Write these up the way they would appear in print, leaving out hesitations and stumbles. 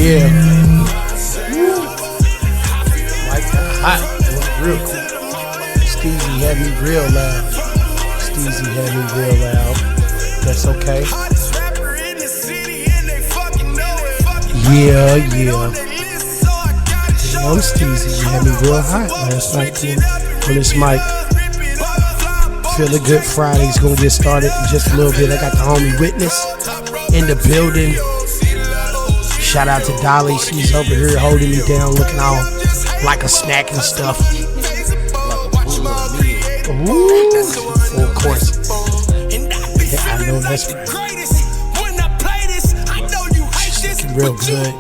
Yeah. Like hot. Real cool. Steezy had me real loud. Steezy had me real loud. That's okay. Yeah. Damn, Steezy, you had me real hot last night on this mic. Feeling good. Friday's gonna get started in just a little bit. I got the homie Witness in the building. Shout out to Dolly. She's over here holding me down, looking all like a snack and stuff. Ooh, of course. Yeah, I know that's right. She's looking real good.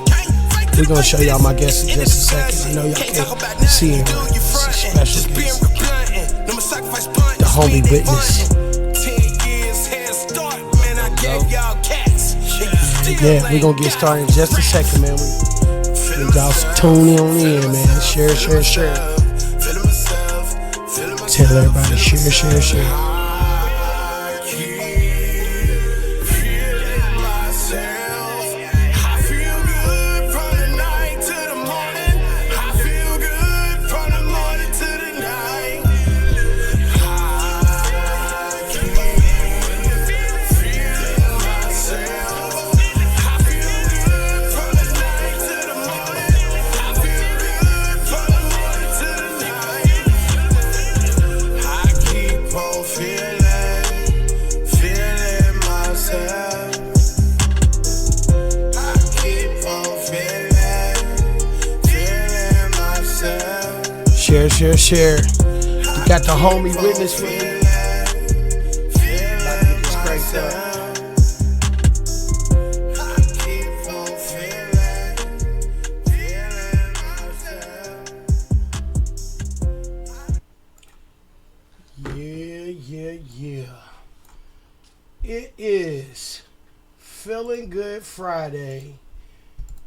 We're gonna show y'all my guest in just a second. I know y'all can't see him. It's a special guest. The homie Witness. Yeah, we're gonna get started in just a second, man. Y'all tune on in, man. Share. Tell everybody, share. Feel Share. You got the homie witness for you. About to get this cranked up. Yeah. It is Feeling Good Friday,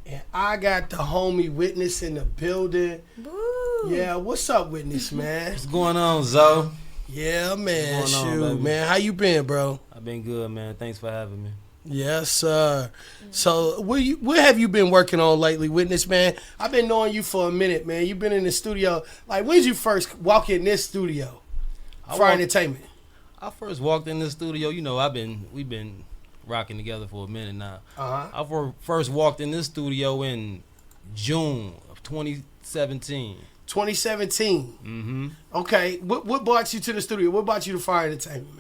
and I got the homie Witness in the building. Woo. Yeah, what's up, Witness, man? What's going on, Zoe? Yeah, man. What's going Shoot, on, man. How you been, bro? I've been good, man. Thanks for having me. Yes, sir. So, what have you been working on lately, Witness, man? I've been knowing you for a minute, man. You've been in the studio. Like, when did you first walk in this studio? Fyre Entertainment. I first walked in the studio. You know, we've been rocking together for a minute now. I first walked in this studio in June of 2017. 2017. Mm-hmm. Okay. What brought you to the studio? What brought you to Fyre Entertainment,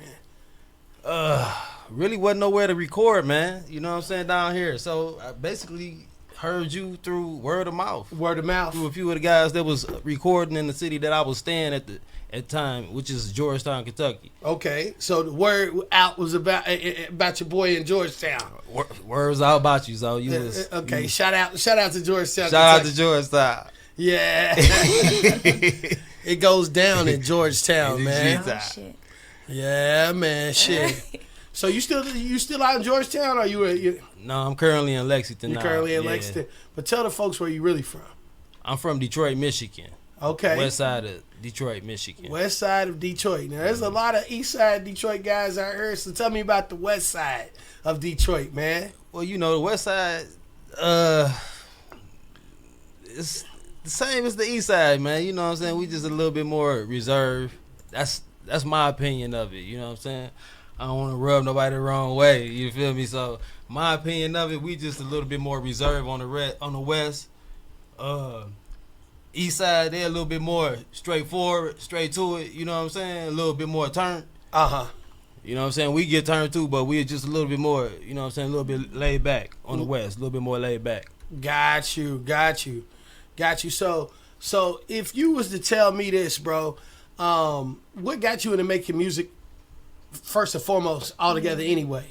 man? Really wasn't nowhere to record, man. You know what I'm saying, down here. So I basically heard you through word of mouth. Word of mouth. Through a few of the guys that was recording in the city that I was staying at the time, which is Georgetown, Kentucky. Okay, so the word out was about your boy in Georgetown. Word was out about you, so you was okay. Shout out to Georgetown. Shout out to Georgetown. Yeah, it goes down in Georgetown, man. Oh, shit. Yeah, man. Shit. So you still out in Georgetown, or you? No, I'm currently in Lexington. You're currently in Lexington, but tell the folks where you really from. I'm from Detroit, Michigan. Okay. West side of Detroit, Michigan. West side of Detroit. Now, there's a lot of east side Detroit guys out here, so tell me about the west side of Detroit, man. Well, you know, the west side, it's the same as the east side, man. You know what I'm saying? We just a little bit more reserved. That's my opinion of it, you know what I'm saying? I don't want to rub nobody the wrong way, you feel me? So, my opinion of it, we just a little bit more reserved on the west. East side, they're a little bit more straightforward, straight to it, you know what I'm saying? A little bit more turned. You know what I'm saying? We get turned too, but we're just a little bit more, you know what I'm saying, a little bit laid back on the west, a little bit more laid back. Got you. So if you was to tell me this, bro, what got you into making music first and foremost altogether anyway?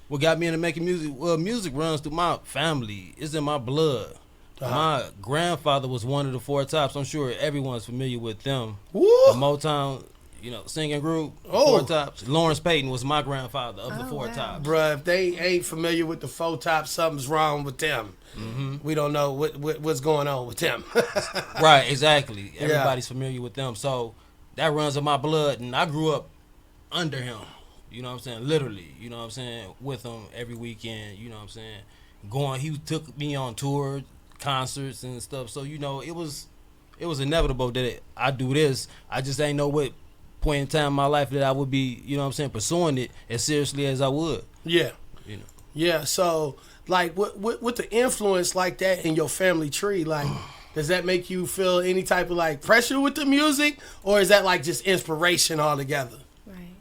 What got me into making music? Well, music runs through my family. It's in my blood. My grandfather was one of the Four Tops. I'm sure everyone's familiar with them. Woo! The Motown, you know, singing group, Four Tops. Lawrence Payton was my grandfather of the Four Tops. Bruh, if they ain't familiar with the Four Tops, something's wrong with them. Mm-hmm. We don't know what's going on with them. Right, exactly. Everybody's familiar with them. So that runs in my blood, and I grew up under him. You know what I'm saying? Literally, you know what I'm saying? With him every weekend, you know what I'm saying? He took me on tour, concerts and stuff. So, you know, it was inevitable that I do this. I just ain't know what point in time in my life that I would be, you know what I'm saying, pursuing it as seriously as I would. Yeah. You know. Yeah, so like what the influence like that in your family tree, like does that make you feel any type of like pressure with the music, or is that like just inspiration altogether? Right.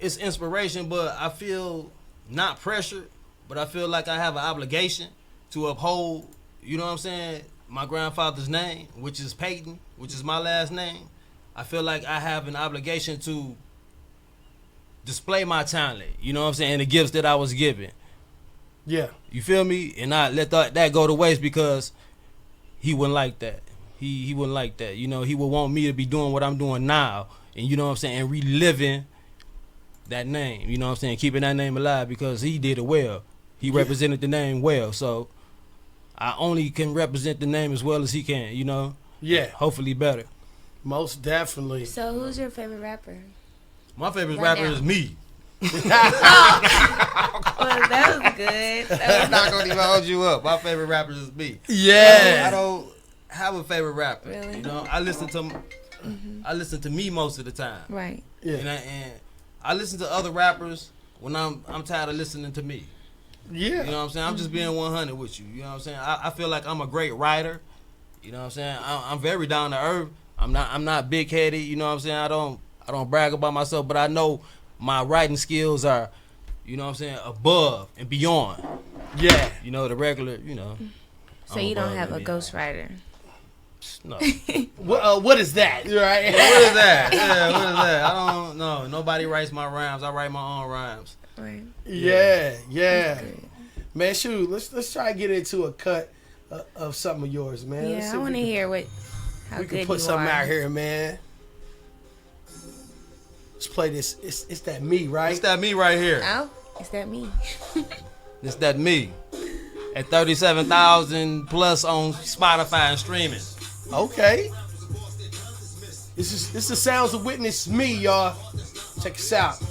It's inspiration, but I feel not pressure, but I feel like I have an obligation to uphold, you know what I'm saying, my grandfather's name, which is Payton, which is my last name. I feel like I have an obligation to display my talent, you know what I'm saying, and the gifts that I was given. Yeah. You feel me? And I let that go to waste because he wouldn't like that. He wouldn't like that. You know, he would want me to be doing what I'm doing now, and you know what I'm saying, and reliving that name, you know what I'm saying, keeping that name alive because he did it well. He represented the name well, so I only can represent the name as well as he can, you know? Yeah. Hopefully better. Most definitely. So who's your favorite rapper? My favorite rapper is me. Well, that was good. I'm not going to even hold you up. My favorite rapper is me. Yeah. I don't have a favorite rapper. Really? You know, I listen to me most of the time. Right. Yeah. And I listen to other rappers when I'm tired of listening to me. Yeah. You know what I'm saying? I'm just being 100 with you. You know what I'm saying? I feel like I'm a great writer. You know what I'm saying? I'm very down to earth. I'm not big headed. You know what I'm saying? I don't brag about myself, but I know my writing skills are, you know what I'm saying, above and beyond. Yeah. You know, the regular, you know. So you don't have a ghostwriter? No. What is that? Right? What is that? Yeah, what is that? I don't know. Nobody writes my rhymes. I write my own rhymes. Right. Yeah. Man, shoot, let's try to get into a cut of something of yours, man. Yeah, I want to hear how we good can put you something are. out here, man. Let's play this. It's that me, right? It's that me right here. Oh, is that me? It's that me. At 37,000 plus on Spotify and streaming. Okay. This is the sounds of Witness me, y'all. Check us out.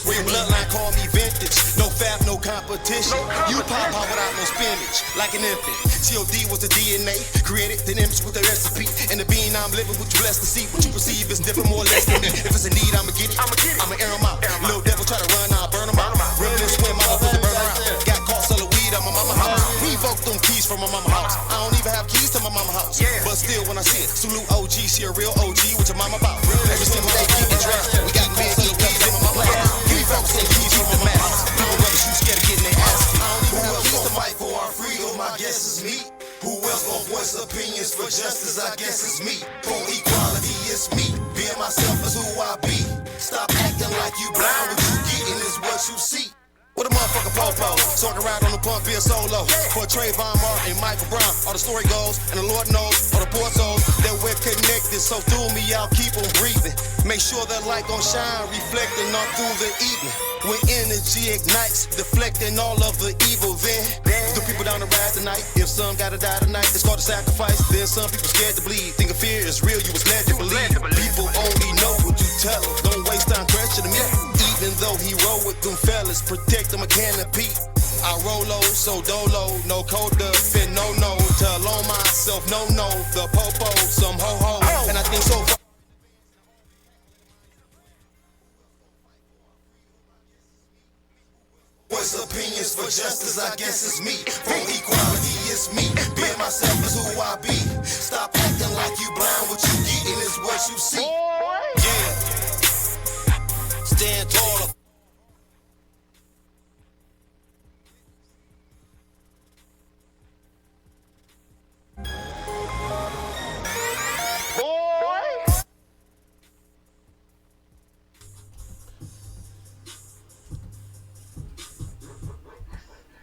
Real bloodline call me vintage. No fab, no competition. You pop out without no spinach, like an infant. COD was the DNA, created the image with the recipe. And the bean I'm living, what you blessed to see. What you perceive is different, more or less than me. If it's a need, I'ma get it. I'ma air 'em out. Little devil try to run, I'll burn 'em out. Ribbon and swim, I'ma put the burner out. Got caught selling weed at my mama house. Revoked them keys from my mama house. I don't even have keys to my mama house. But still, when I see it, salute OG, she a real OG. What your mama about? Every single day, keeping track. We got big keys in my mama house. Folks and keys from the mass. People brothers, you scared of getting their ass kicked. I don't even have keys to fight for our freedom. I guess it's me. Who else gon' voice opinions for justice? I guess it's me. For equality, it's me. Being myself is who I be. Stop acting like you blind. What you getting is what you see. With a motherfucking popo, so I can ride on the pump, be a solo. For Trayvon Martin and Michael Brown, all the story goes, and the Lord knows, all the poor souls, that we're connected. So through me, I'll keep on breathing. Make sure that light gon' shine, reflecting all through the evening. When energy ignites, deflecting all of the evil, then the people down the ride tonight. If some gotta die tonight, it's called a sacrifice. Then some people scared to bleed, think of fear is real, you was led to believe. People only know what you tell them, don't waste time questioning me. Even though heroic, them fellas protect them a canopy. I roll low, so dolo, no coda, fit no. Tell on myself, no, the popo, some ho-ho, and I think so. Voice opinions for justice, I guess it's me. For equality, it's me. Being myself is who I be. Stop acting like you blind, what you getting is what you see. Yeah. Stand taller.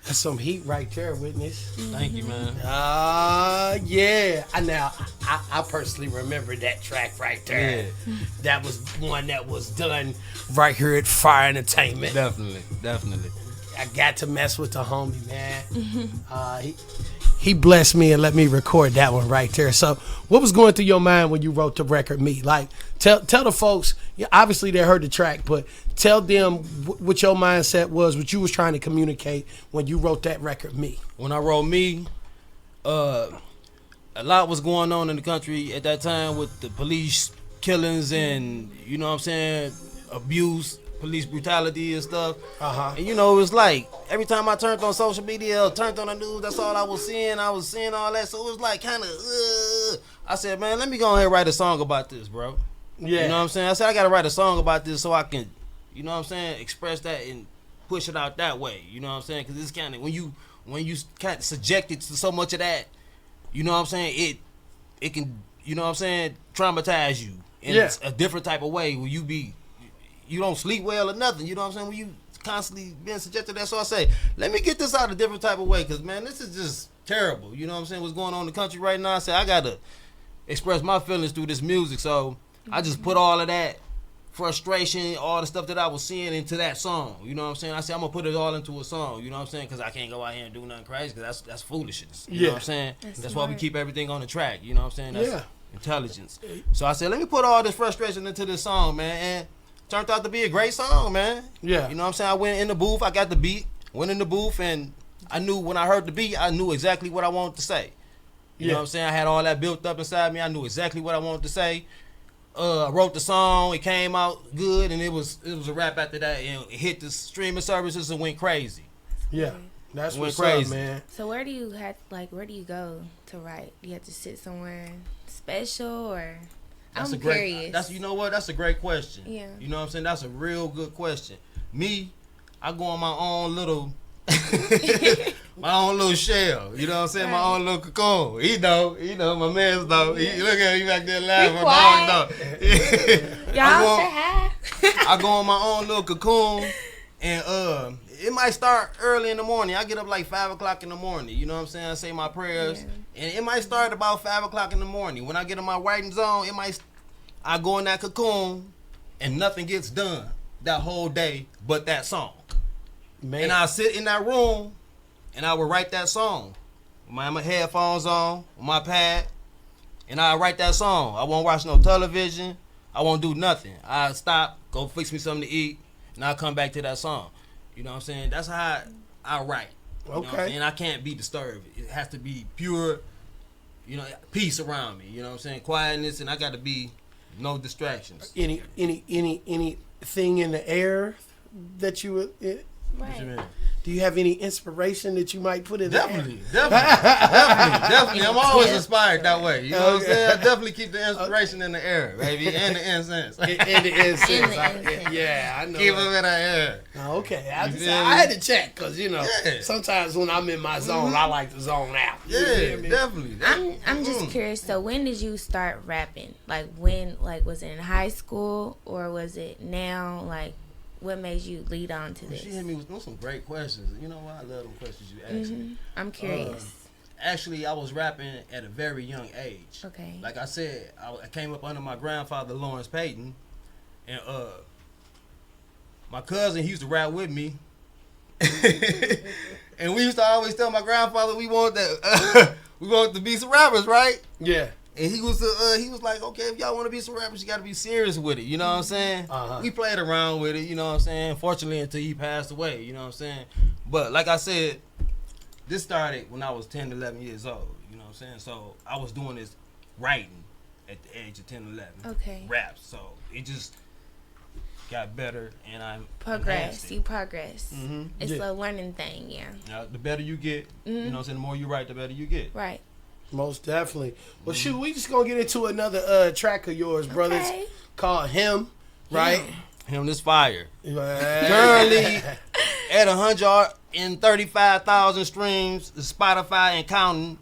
That's some heat right there, Witness. Thank you, man. Yeah. I personally remember that track right there. Yeah. That was one that was done right here at Fyre Entertainment. Definitely. I got to mess with the homie, man. He blessed me and let me record that one right there. So what was going through your mind when you wrote the record Me? Like, tell the folks, obviously they heard the track, but tell them what your mindset was, what you was trying to communicate when you wrote that record Me. When I wrote Me, a lot was going on in the country at that time with the police killings and, you know what I'm saying, abuse, police brutality and stuff. And you know, it was like every time I turned on social media or turned on the news, that's all I was seeing. I was seeing all that, so it was like kind of I said, man, let me go ahead and write a song about this, bro. Yeah. You know what I'm saying? I said I gotta write a song about this so I can, you know what I'm saying, express that and push it out that way. You know what I'm saying? Because it's kind of when you kind of subjected to so much of that, you know what I'm saying, it can, you know what I'm saying, traumatize you in a different type of way where you don't sleep well or nothing, you know what I'm saying, when you constantly being subjected to that. So I say, let me get this out a different type of way, because, man, this is just terrible, you know what I'm saying, what's going on in the country right now. I said, I got to express my feelings through this music, so I just put all of that frustration, all the stuff that I was seeing into that song, you know what I'm saying. I said, I'm going to put it all into a song, you know what I'm saying, because I can't go out here and do nothing crazy, because that's foolishness, you know what I'm saying. That's why we keep everything on the track, you know what I'm saying, that's intelligence. So I said, let me put all this frustration into this song, man, and turned out to be a great song, man. Yeah. You know what I'm saying? I went in the booth, I got the beat, went in the booth, and I knew when I heard the beat, I knew exactly what I wanted to say. You know what I'm saying? I had all that built up inside me. I knew exactly what I wanted to say. I wrote the song, it came out good, and it was a rap after that, and it hit the streaming services and went crazy. Yeah. That's what's crazy, up, man. So where do you go to write? Do you have to sit somewhere special, or... I'm curious. That's, you know what? That's a great question. Yeah. You know what I'm saying? That's a real good question. Me, I go on my own little my own little shell. You know what I'm saying? My own little cocoon. He know, my man's know. He, look at him, he back there laughing. Y'all say hi. I go in my own little cocoon, and it might start early in the morning. I get up like 5 o'clock in the morning. You know what I'm saying? I say my prayers, and it might start about 5 o'clock in the morning. When I get in my writing zone, I go in that cocoon, and nothing gets done that whole day but that song. Man. And I sit in that room, and I would write that song. With my headphones on, with my pad, and I write that song. I won't watch no television. I won't do nothing. I stop, go fix me something to eat, and I'll come back to that song. You know what I'm saying? That's how I write. Okay. And I can't be disturbed. It has to be pure, peace around me. You know what I'm saying? Quietness, and I got to be no distractions. Anything in the air that you would... Right. Do you have any inspiration that you might put in Definitely. there? Definitely. I'm always inspired that way. You know what I'm saying? I definitely keep the inspiration in the air, baby, and the incense. And the incense. Yeah, I know. Keep them in the air. Okay. I had to check because, sometimes when I'm in my zone, I like to zone out. Yeah, definitely. I'm just curious. So when did you start rapping? Like when? Like was it in high school or was it now? Like what made you lead on to this? She hit me with some great questions. You know why I love them questions you asked me. I'm curious. Actually, I was rapping at a very young age. Okay. Like I said, I came up under my grandfather, Lawrence Payton, and my cousin, he used to rap with me. And we used to always tell my grandfather we wanted to be some rappers, right? Yeah. And he was like, okay, if y'all want to be some rappers, you got to be serious with it. You know what I'm saying? We played around with it, you know what I'm saying? Fortunately, until he passed away, you know what I'm saying? But like I said, this started when I was 10, 11 years old, you know what I'm saying? So I was doing this writing at the age of 10, 11. Okay. Raps. So it just got better, and I progress. You progress. Mm-hmm. It's a learning thing, yeah. Now, the better you get, you know what I'm saying? The more you write, the better you get. Right. Most definitely. Well, shoot, we just gonna get into another track of yours, brothers, called "Him," right? Him, this fire. Right. Currently at 135,000 streams, Spotify and counting.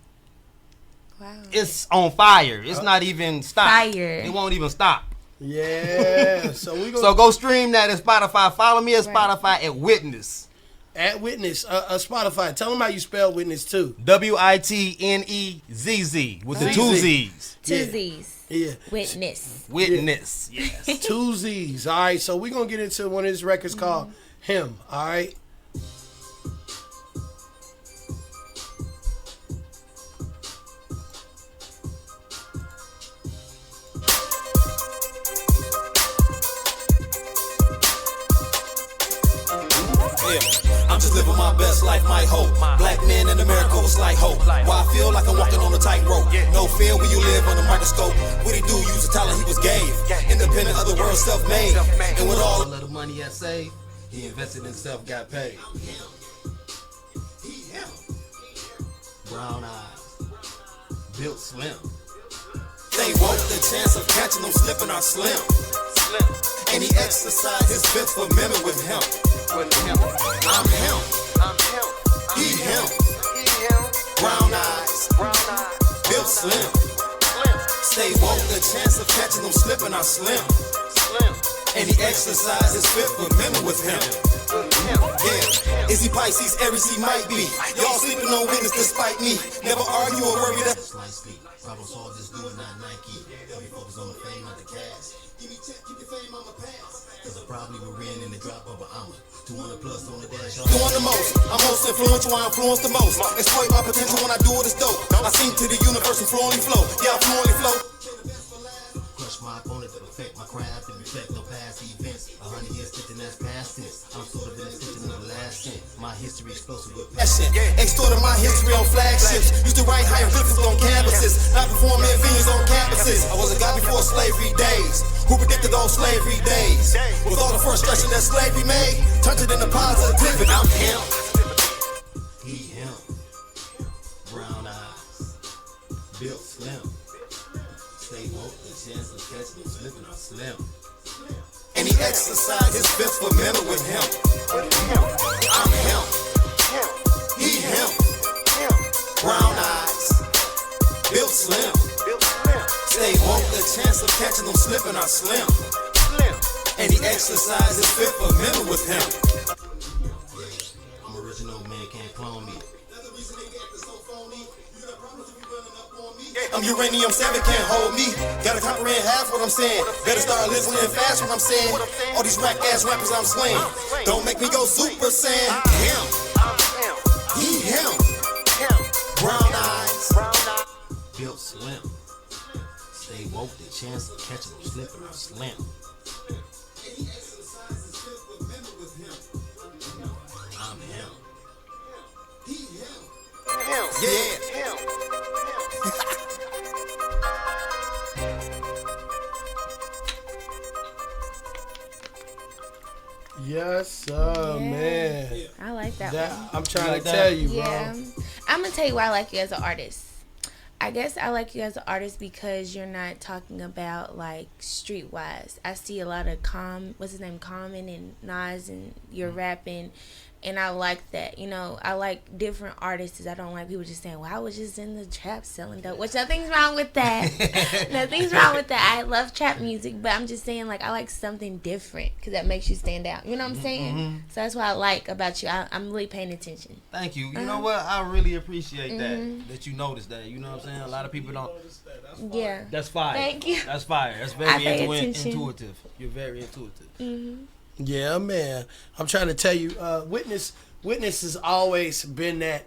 Wow. It's on fire. It's not even stopped. Fire. It won't even stop. Yeah. So we gonna go stream that at Spotify. Follow me at Spotify at Witnezz. At Witnezz, Spotify. Tell them how you spell Witnezz too. Witnezz with the two Z's. Two Z's. Yeah. Witnezz. Witnezz. Yes. Two Z's. All right. So we're gonna get into one of his records called "Him." All right. I'm just living my best life, my hope. Black men in America was like hope. Why I feel like I'm walking on a tightrope. No fear when you live on a microscope. What he do, use the talent he was gave. Independent of the world, self-made. And with all of the money I saved, he invested in himself, got paid. Brown eyes, built slim. They want the chance of catching them slipping are slim. And he exercised his fifth amendment with him. I'm him. He him. Brown eyes. Built slim. Stay woke, the chance of catching them slipping are slim. And he exercised his fifth amendment with him. Yeah. Is he Pisces, Aries, he might be. Y'all sleeping on witness despite me. Never argue or worry that. Slight sleep. Problem solved, just do it, not Nike. They'll be focused on the fame, not the cash. Give me tip, keep your fame on my pass. Cause I probably will win in the drop of an hour. 200 plus on the dash. Doing the most, I'm most influential, I influence the most. Exploit my potential when I do it, it's dope. I sing to the universe and fluently flow. Yeah, I fluently flow. Crush my opponent to perfect my craft and reflect no past events. 100 years sitting that's past tense. I'm sort of an extension of the last cent. My history explosive with passion. Extorted my history on flagships. Used to write hieroglyphics on canvases. Not performing venues on campuses. I was a guy before slavery days. Who predicted those slavery days? With all the frustration that slavery made, turned it into positivity. I'm him. He him. Brown eyes. Built slim. Stay woke, the chance of catching them slipping are slim. And he exercised his fifth amendment with him. I'm him. He him. slipping, I slim. And he exercises Fifth Amendment with him. I'm original, man, can't clone me. I'm uranium 7, can't hold me. Gotta comprehend half what I'm saying. Better start listening fast what I'm saying. All these whack ass rappers I'm slaying. Don't make me go Super Saiyan. Him. He him. Brown eyes. Built slim. Stay woke, the chance of catching them slipping or slim. I'm him. Yeah. Yes, sir, man. I like that one. I'm trying like to that? tell you, bro. Yeah. I'm going to tell you why I like you as an artist. I guess I like you as an artist because you're not talking about like streetwise. I see a lot of Common and Nas, and you're rapping, and I like that. You know, I like different artists. I don't like people just saying, "Well, I was just in the trap selling dope," which nothing's wrong with that. Nothing's wrong with that. I love trap music, but I'm just saying like I like something different because that makes you stand out. You know what I'm saying? Mm-hmm. So that's what I like about you. I'm really paying attention. Thank you. You know what? I really appreciate that you noticed that. You know what I'm saying? A lot of people don't. Yeah. That's fire. Thank you. That's fire. That's I very pay attention. intuitive. You're very intuitive. Yeah, man. I'm trying to tell you, Witness has always been that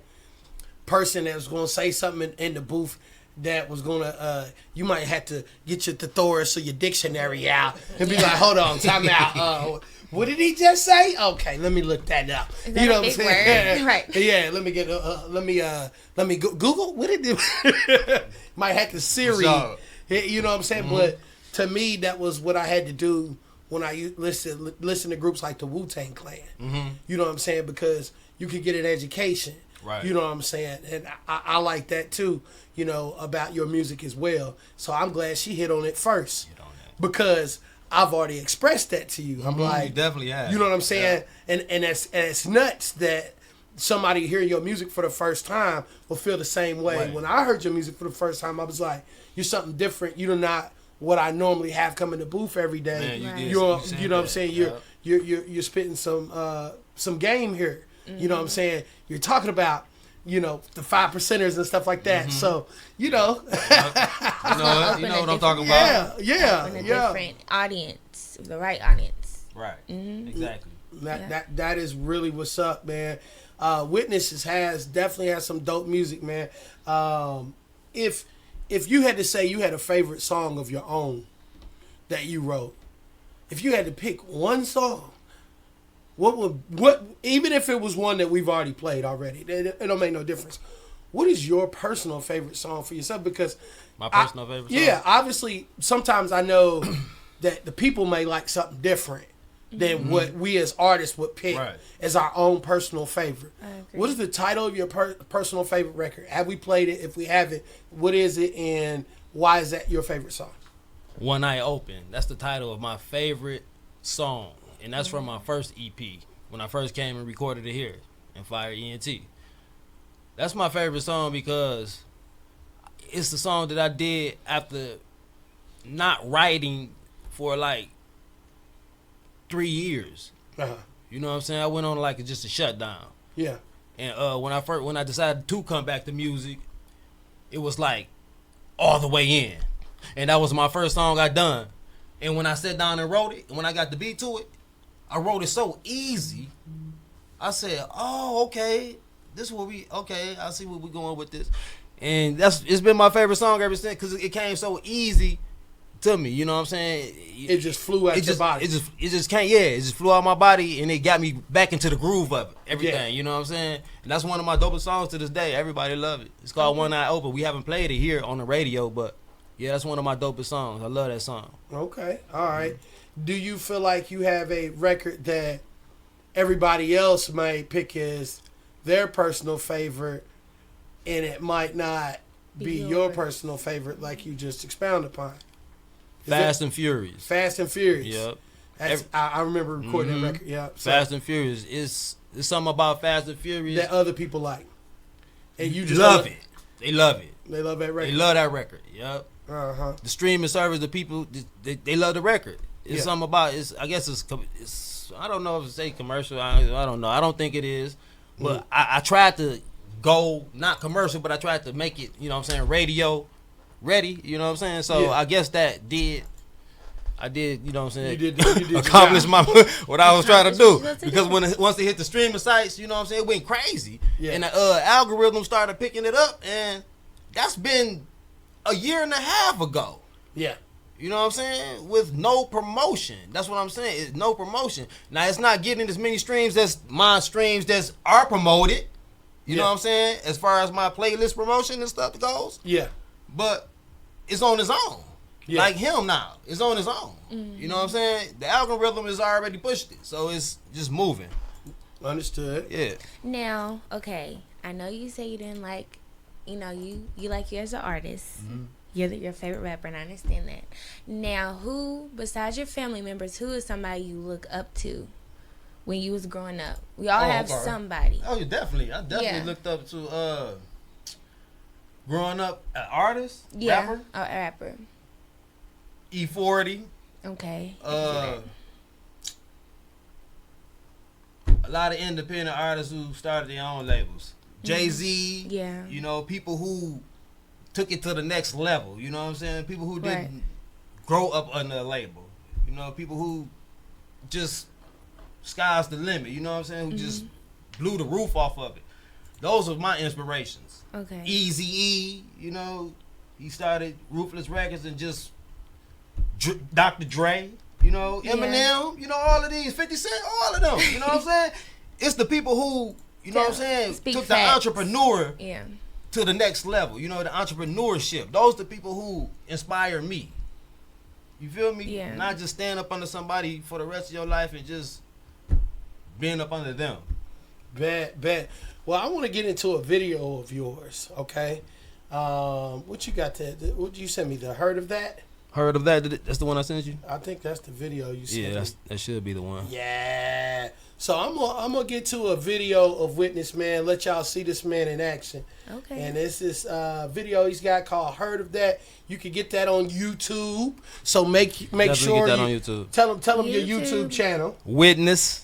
person that was going to say something in the booth that was going to, you might have to get your thesaurus or your dictionary out and be like, hold on, time out. What did he just say? Okay, let me look that up. Is that You know a what I'm big saying? word? Right. Yeah, let me get, let me Google. What did it? Might have to Siri. So- You know what I'm saying? But to me, that was what I had to do when I listen to groups like the Wu-Tang Clan. You know what I'm saying? Because you could get an education. Right. You know what I'm saying? And I like that too, you know, about your music as well. So I'm glad she hit on it first. Because I've already expressed that to you. I'm like, You definitely have. you know what I'm saying? Yeah. And it's nuts that somebody hearing your music for the first time will feel the same way. Right. When I heard your music for the first time, I was like, you're something different. You're not what I normally have come in the booth every day. Man, you Right. did. You know said what I'm that. saying? Yeah. You're spitting some game here. You know what I'm saying? You're talking about, you know, the 5%ers and stuff like that. So, you know. You know what I'm talking about? Yeah. In a different audience, the right audience. Right. Exactly. That is really what's up, man. Witnesses definitely has some dope music, man. If you had to say you had a favorite song of your own that you wrote, if you had to pick one song, what even if it was one that we've already played already, it don't make no difference. What is your personal favorite song for yourself? Because My personal favorite song? yeah, obviously sometimes I know that the people may like something different than what we as artists would pick Right. as our own personal favorite. I agree. What is the title of your personal favorite record? Have we played it? If we haven't, what is it and why is that your favorite song? One Eye Open. That's the title of my favorite song. And that's from my first EP. When I first came and recorded it here in Fyre ENT. That's my favorite song because it's the song that I did after not writing for like 3 years. Uh-huh. You know what I'm saying? I went on like just a shutdown. Yeah. And when I decided to come back to music, it was like all the way in. And that was my first song I done. And when I sat down and wrote it, and when I got the beat to it, I wrote it so easy. I said, "Oh, okay, this is what I see where we going with this." And it's been my favorite song ever since because it came so easy to me. You know what I'm saying? It just flew out your body. It just flew out my body and it got me back into the groove of it. Everything. Yeah. You know what I'm saying? And that's one of my dopest songs to this day. Everybody love it. It's called One Eye Open. We haven't played it here on the radio, but yeah, that's one of my dopest songs. I love that song. Okay. All right. Do you feel like you have a record that everybody else may pick as their personal favorite and it might not be your personal favorite like you just expounded upon? Fast and Furious. Fast and Furious. Yep. That's, I remember recording that record. Yeah. So Fast and Furious. It's something about Fast and Furious. that other people like. And you just love it. They love it. They love that record. They love that record. Yep. Uh-huh. The streaming service, the people, they love the record. It's something about I guess it's I don't know if it's a commercial. I don't know. I don't think it is. But I tried to go not commercial, but I tried to make it, you know what I'm saying, radio ready. You know what I'm saying. So I guess that I did, you know what I'm saying, you did accomplish what I was trying to do. Because once they hit the streaming sites, you know what I'm saying, it went crazy. Yeah. And the algorithm started picking it up, and that's been a year and a half ago. Yeah. You know what I'm saying? With no promotion. That's what I'm saying. It's no promotion. Now, it's not getting as many streams as my streams that are promoted. You know what I'm saying? As far as my playlist promotion and stuff goes. Yeah. But it's on its own. Yeah. Like him now. It's on its own. You know what I'm saying? The algorithm has already pushed it. So it's just moving. Understood. Yeah. Now, okay. I know you say you didn't like, you know, you like you as an artist. Mm-hmm. You're your favorite rapper, and I understand that. Now, who, besides your family members, who is somebody you look up to when you was growing up? We all have somebody. Oh, yeah, definitely. I definitely looked up to, growing up, an artist, rapper. Oh, a rapper. E40. Okay. A lot of independent artists who started their own labels. Jay-Z. Yeah. You know, people who took it to the next level. You know what I'm saying? People who didn't grow up under a label. You know, people who just sky's the limit. You know what I'm saying? Who just blew the roof off of it. Those are my inspirations. Okay. Eazy-E, you know, he started Ruthless Records, and just Dr. Dre, you know, Eminem, you know, all of these, 50 Cent, all of them. You know what I'm saying? It's the people who, you know what I'm saying, took the entrepreneur to the next level. You know, the entrepreneurship. Those are the people who inspire me. You feel me? Yeah. Not just stand up under somebody for the rest of your life and just being up under them. Bet. Well, I want to get into a video of yours, okay? What you got there? What you sent me? The Heard of That? Heard of that? That's the one I sent you? I think that's the video you sent me. Yeah, that should be the one. Yeah. So I'm gonna get to a video of Witnezz, man. Let y'all see this man in action. Okay. And it's this video he's got called "Heard of That." You can get that on YouTube. So make sure get that on YouTube. Tell them your YouTube channel. Witnezz.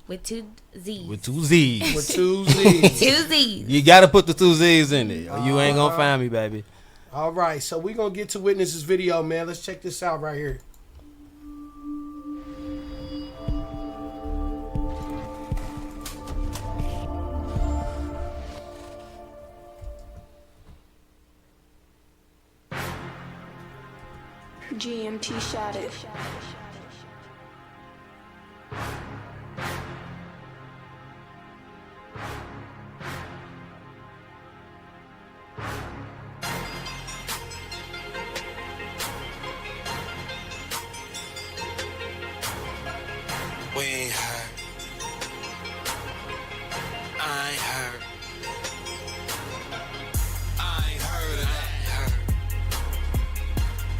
With two Z's. With two Z's. With two Z's. Two Z's. You gotta put the two Z's in it, or you ain't gonna find me, baby. All right, so we're gonna get to Witnezz's video, man. Let's check this out right here. GMT shot it. We ain't hurt. I ain't hurt. I ain't heard of that.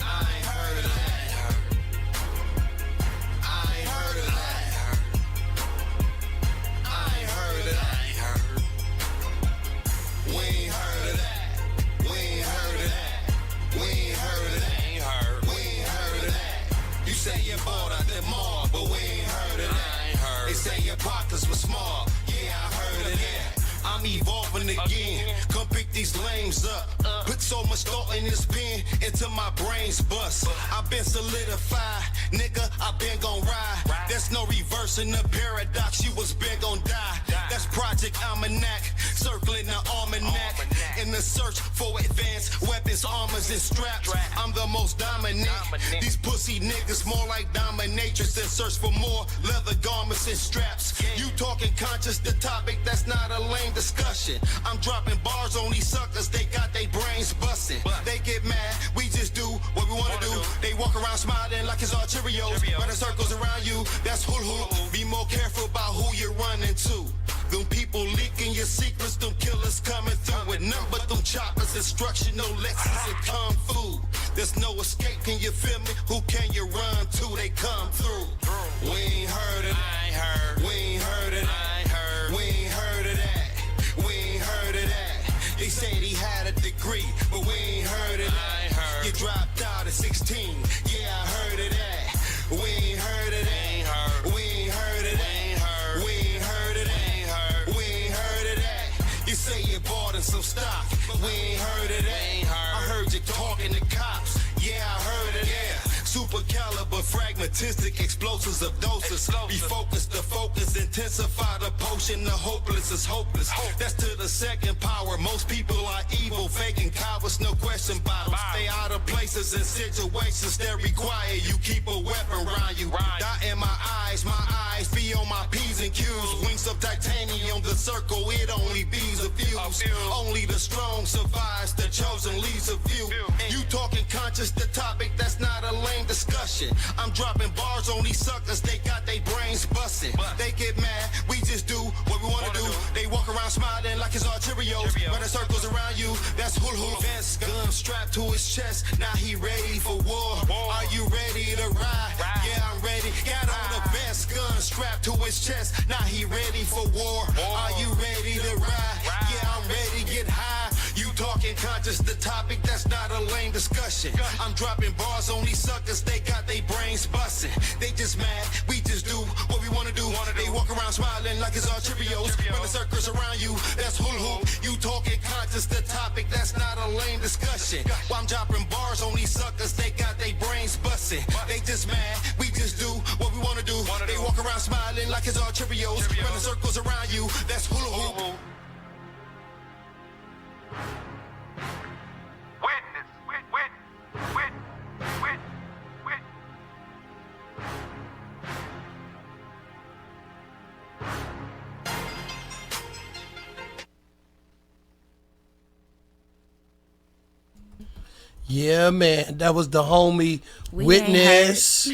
I ain't heard of that. I ain't heard of that. I ain't heard of that. We ain't heard of that. We ain't heard of that. We ain't heard of that. We ain't heard of that. You say you're bored out the mall, but we ain't heard of that. They say your pockets were small. Yeah, I heard of that. I'm evolving again. Come pick these lames up. Put so much thought in this pen until my brains bust. I've been solidified, nigga. I've been gon' ride. There's no reversing the paradox. You was been gon' die. That's Project Almanac, circling the almanac. In the search for advanced weapons, armors, and straps. I'm the most dominant. These pussy niggas more like dominatrix and search for more leather garments and straps. You talking conscious, the topic, that's not a lame discussion. I'm dropping bars on these suckers, they got their brains busting. They get mad, we just do what we wanna do. They walk around smiling like it's all Cheerios. Running circles around you, that's hoo-hoo. Be more careful about who you're running to. Them people leaking your secrets, them killers coming through with nothing but them choppers, instructional lessons and kung fu. There's no escape, can you feel me? Who can you run to? They come through. We ain't heard of that. We ain't heard of that. We ain't heard of that. We ain't heard of that. They said he had a degree, but we ain't heard of that. statistic, explosives of doses. Be focused, the focus, intensify the potion. The hopeless is hopeless. That's to the second power. Most people are evil, faking cowards, no question about them. Stay out of places and situations that require you keep a weapon around you. Dot in my eyes be on my P's and Q's. Wings of titanium, the circle, it only bees a few. Only the strong survives, the chosen leaves a few. You talking conscious, the topic, that's not a lame discussion. I'm dropping bars on these suckers, they got their brains busting. They get mad, we just do what we wanna do. They walk around smiling like it's arterials. Running circles around you, that's hula. Vince gun strapped to his chest, now he ready for war. Are you ready to ride? Yeah, I'm ready. Got on the vest, gun strapped to his chest, now he ready for war. Are you ready to ride? Yeah, I'm ready, get high. You talking conscious, the topic, that's not a lame discussion. I'm dropping bars on these suckers, they got their brains busting. They just mad, we just do what we wanna do. They walk around smiling like it's arterials. Running circles around you, that's hula hoop. You talking conscious, the topic, that's not a lame discussion. While I'm dropping bars on these suckers, they got their brains busting. They just mad, we just do what we wanna do. They walk around smiling like it's arterials. Running circles around you, that's hula hoop. Yeah, man, that was the homie Witness.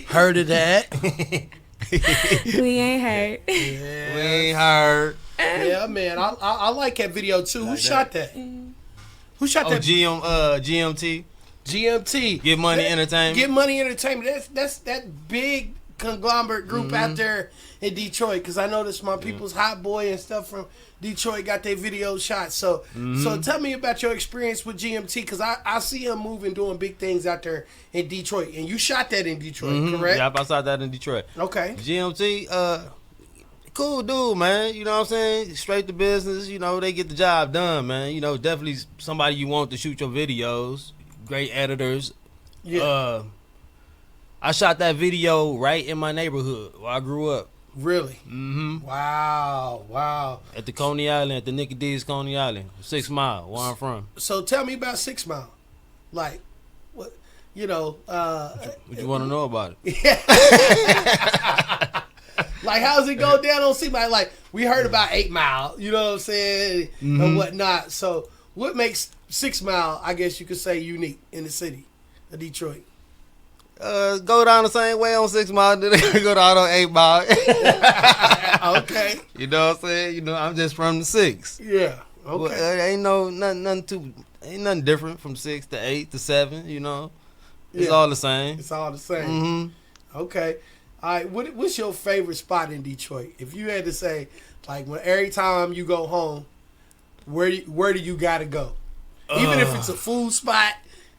Heard of that? We ain't hurt. Yeah. We ain't heard. Yeah, man, I like that video too. Who shot that? Who shot that? GMT. GMT. Get Money Entertainment. Get Money Entertainment. That's that big conglomerate group out there in Detroit. Because I noticed my people's Hot Boy and stuff from Detroit got their video shot. So tell me about your experience with GMT. Because I see him moving, doing big things out there in Detroit. And you shot that in Detroit, correct? Yep, I saw that in Detroit. Okay. GMT, cool dude, man. You know what I'm saying? Straight to business. You know, they get the job done, man. You know, definitely somebody you want to shoot your videos. Great editors. Yeah. I shot that video right in my neighborhood where I grew up. Really? Mm-hmm. Wow. At the Coney Island, at the Nicky D's Coney Island, 6 Mile, where I'm from. So tell me about 6 Mile. Like, what, you know. What you want to know about it? Like, how's it go down on 6 Mile? Like, we heard about 8 Mile, you know what I'm saying, and whatnot. So what makes 6 Mile, I guess you could say, unique in the city of Detroit? Go down the same way on 6 Mile, then they go down on 8 Mile. Okay. You know what I'm saying? You know, I'm just from the 6. Yeah. Okay. Well, ain't nothing different from 6 to 8 to 7, you know. It's all the same. It's all the same. Mm-hmm. Okay. All right. What's your favorite spot in Detroit? If you had to say, like, when every time you go home, where do you gotta go? Even if it's a food spot,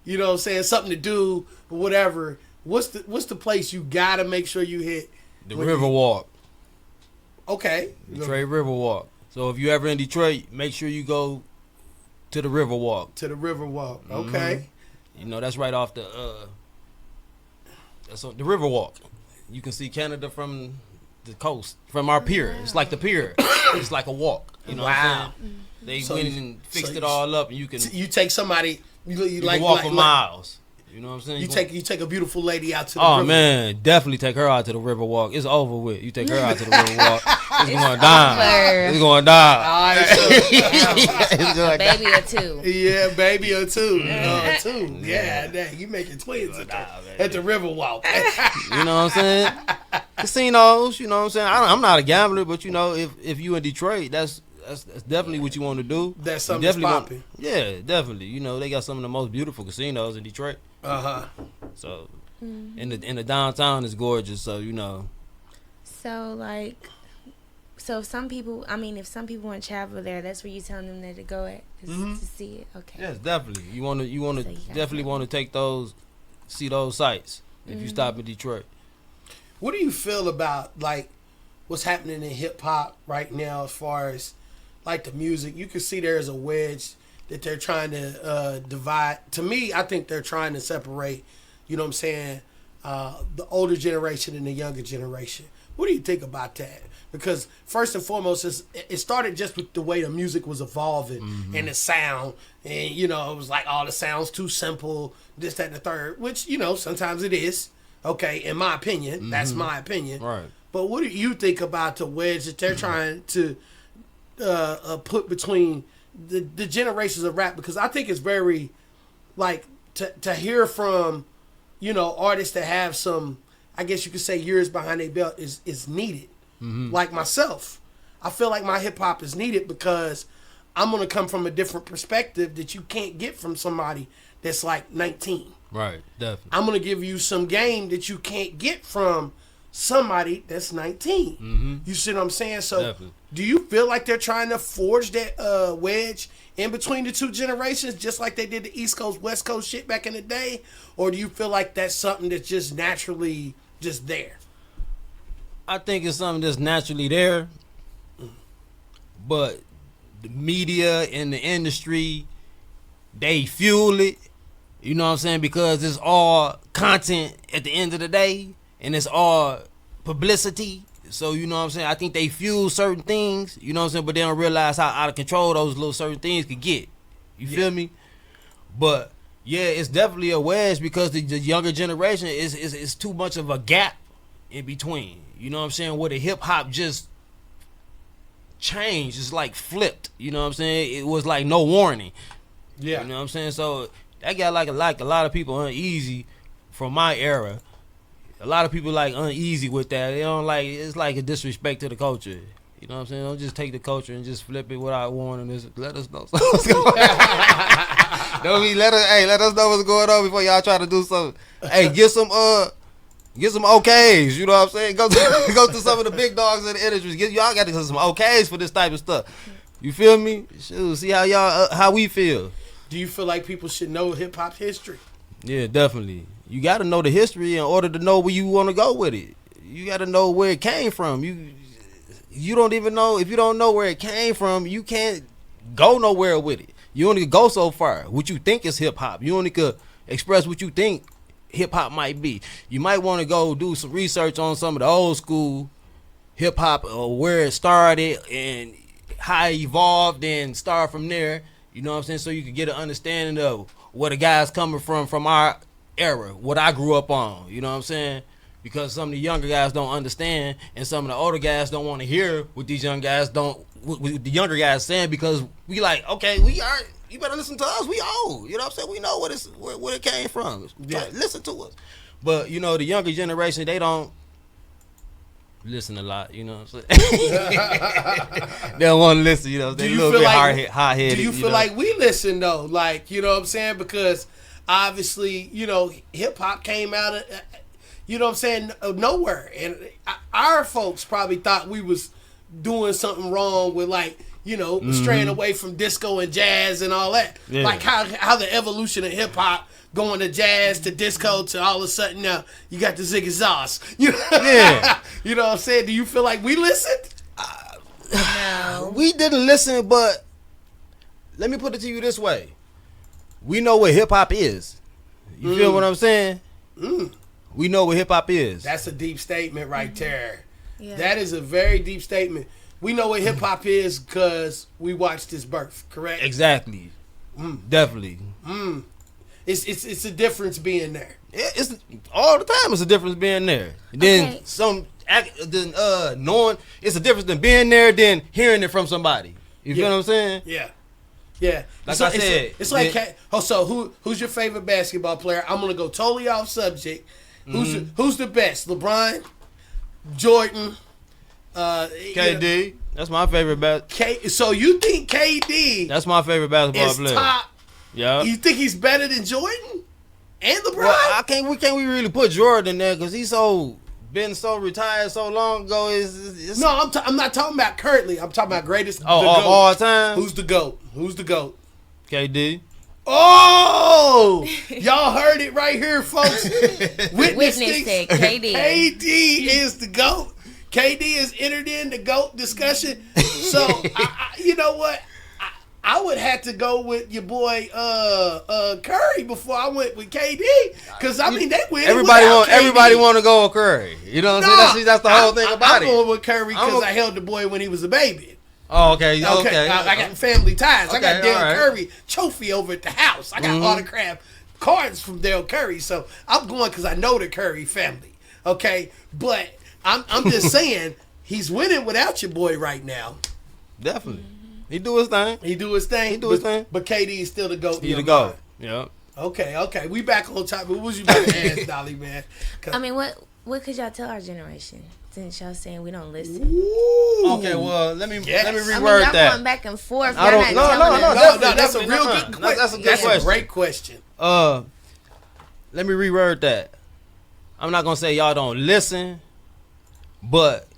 you know what I'm saying, something to do or whatever. What's the place you gotta make sure you hit? The Riverwalk. Okay. Detroit Riverwalk. So if you ever in Detroit, make sure you go to the Riverwalk. To the Riverwalk. Okay. You know, that's right off the that's on the Riverwalk. You can see Canada from the coast, from our pier. It's like the pier. It's like a walk. You know what I'm saying? They went and fixed it all up, and you can take somebody you like can walk for miles. You know what I'm saying? You take a beautiful lady out to the river. river. Man, definitely take her out to the Riverwalk. It's over with. You take her out to the Riverwalk. It's going down. It's going down. All right, so, it's going Baby down. or two. Yeah, baby or two. Two. Yeah, dang, you making twins at the Riverwalk. You know what I'm saying? Casinos, you know what I'm saying? I'm not a gambler, but you know, if you in Detroit, that's definitely what you want to do. That's something that's popping. Yeah, definitely. You know, they got some of the most beautiful casinos in Detroit. So, in the downtown is gorgeous. So you know. So if some people want to travel there, that's where you telling them that to go at to see it. Okay. Yes, definitely. You want to definitely want to take see those sites if you stop in Detroit. What do you feel about like what's happening in hip hop right now as far as like the music? You can see there's a wedge that they're trying to divide. To me, I think they're trying to separate, you know what I'm saying, the older generation and the younger generation. What do you think about that? Because first and foremost, it started just with the way the music was evolving and the sound. And, you know, it was like, oh, the sound's too simple, this, that, and the third, which, you know, sometimes it is. Okay, in my opinion. That's my opinion. Right. But what do you think about the wedge that they're trying to put between the generations of rap? Because I think it's very, like, to hear from, you know, artists that have some, I guess you could say, years behind their belt is needed. Like myself, I feel like my hip hop is needed because I'm gonna come from a different perspective that you can't get from somebody that's like 19. Right, definitely. I'm gonna give you some game that you can't get from somebody that's 19. You see what I'm saying? So, Definitely. Do you feel like they're trying to forge that wedge in between the two generations, just like they did the East Coast, West Coast shit back in the day? Or do you feel like that's something that's just naturally just there? I think it's something that's naturally there, but the media and the industry, they fuel it. You know what I'm saying? Because it's all content at the end of the day, and it's all publicity. So, you know what I'm saying? I think they fuel certain things, you know what I'm saying? But they don't realize how out of control those little certain things could get. You feel me? But, yeah, it's definitely a wedge because the younger generation is too much of a gap in between. You know what I'm saying? Where the hip-hop just changed. It's like flipped. You know what I'm saying? It was like no warning. Yeah. You know what I'm saying? So, that got like a lot of people uneasy from my era. A lot of people like uneasy with that. They don't like, it's like a disrespect to the culture. You know what I'm saying? Don't just take the culture and just flip it without warning. Let us know what's going on. Let us know what's going on before y'all try to do something. Hey, get some OKs. You know what I'm saying? Go to some of the big dogs in the industry. Y'all got to get some OKs for this type of stuff. You feel me? Shoot, see how we feel. Do you feel like people should know hip hop history? Yeah, definitely. You got to know the history in order to know where you want to go with it. You got to know where it came from. You don't even know, if you don't know where it came from, you can't go nowhere with it. You only can go so far. What you think is hip hop. You only could express what you think hip hop might be. You might want to go do some research on some of the old school hip hop or where it started and how it evolved and start from there. You know what I'm saying? So you can get an understanding of where the guys coming from our era, what I grew up on. You know what I'm saying? Because some of the younger guys don't understand, and some of the older guys don't want to hear what these young guys what the younger guys saying, because we like, okay, you better listen to us. We old. You know what I'm saying? We know where it came from. Yeah. Listen to us. But, you know, the younger generation, they don't listen a lot, you know what I'm saying? They don't want to listen, you know. They a little bit hot-headed. Do you feel like we listen, though? Like, you know what I'm saying? Because obviously, you know, hip-hop came out of, you know what I'm saying, nowhere. And our folks probably thought we was doing something wrong with, like, you know, straying away from disco and jazz and all that. Yeah. Like how the evolution of hip-hop going to jazz to disco to all of a sudden now you got the Ziggy Zoss. You know what I'm saying? Do you feel like we listened? No. We didn't listen, but let me put it to you this way. We know what hip-hop is. You feel what I'm saying? We know what hip-hop is. That's a deep statement right there. Yeah. That is a very deep statement. We know what hip-hop is because we watched his birth, correct? Exactly. Definitely. It's a difference being there. It's all the time. It's a difference being there. Then knowing it's a difference than being there than hearing it from somebody. You feel what I'm saying? Yeah. Like I said, it's like so. Who's your favorite basketball player? I'm gonna go totally off subject. Who's the best? LeBron, Jordan, KD. You know, that's my favorite So you think KD? That's my favorite basketball player. Top. Yeah. You think he's better than Jordan and LeBron? Well, we can't really put Jordan in there because he's been so retired so long ago. No, I'm not talking about currently. I'm talking about greatest. Of all time. Who's the GOAT? KD. Oh, y'all heard it right here, folks. Witness it, KD. KD is the GOAT. KD is entered in the GOAT discussion. So, you know what? I would have to go with your boy Curry before I went with KD. Cause I mean they win. Everybody want to go with Curry. You know what I'm saying? That's the whole thing about it. I'm going with Curry because I held the boy when he was a baby. Oh, okay. I got family ties. Okay, I got Dale right. Curry trophy over at the house. I got autographed cards from Dale Curry. So I'm going because I know the Curry family. Okay, but I'm just saying he's winning without your boy right now. Definitely. He do his thing. But KD is still the GOAT. He the GOAT. Yeah. Okay. We back on top. What was you about to ask, Dolly, man? I mean, what could y'all tell our generation? Since y'all saying we don't listen. Ooh. Okay, well, let me reword y'all that. Going back and forth. I don't. No, that's a real good question. That's a good question. That's a great question. Let me reword that. I'm not gonna say y'all don't listen, but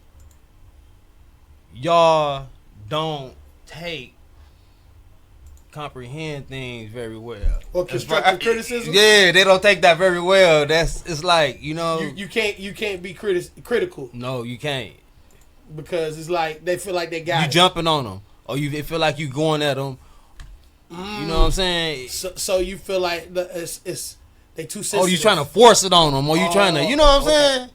y'all don't comprehend things very well. Or constructive criticism? Yeah, they don't take that very well. It's like, you know, you can't be critical. No, you can't. Because it's like they feel like they got you jumping on them, or they feel like you going at them. You know what I'm saying? So you feel like it's they too sensitive. Or you trying to force it on them, or you trying to, you know what I'm saying?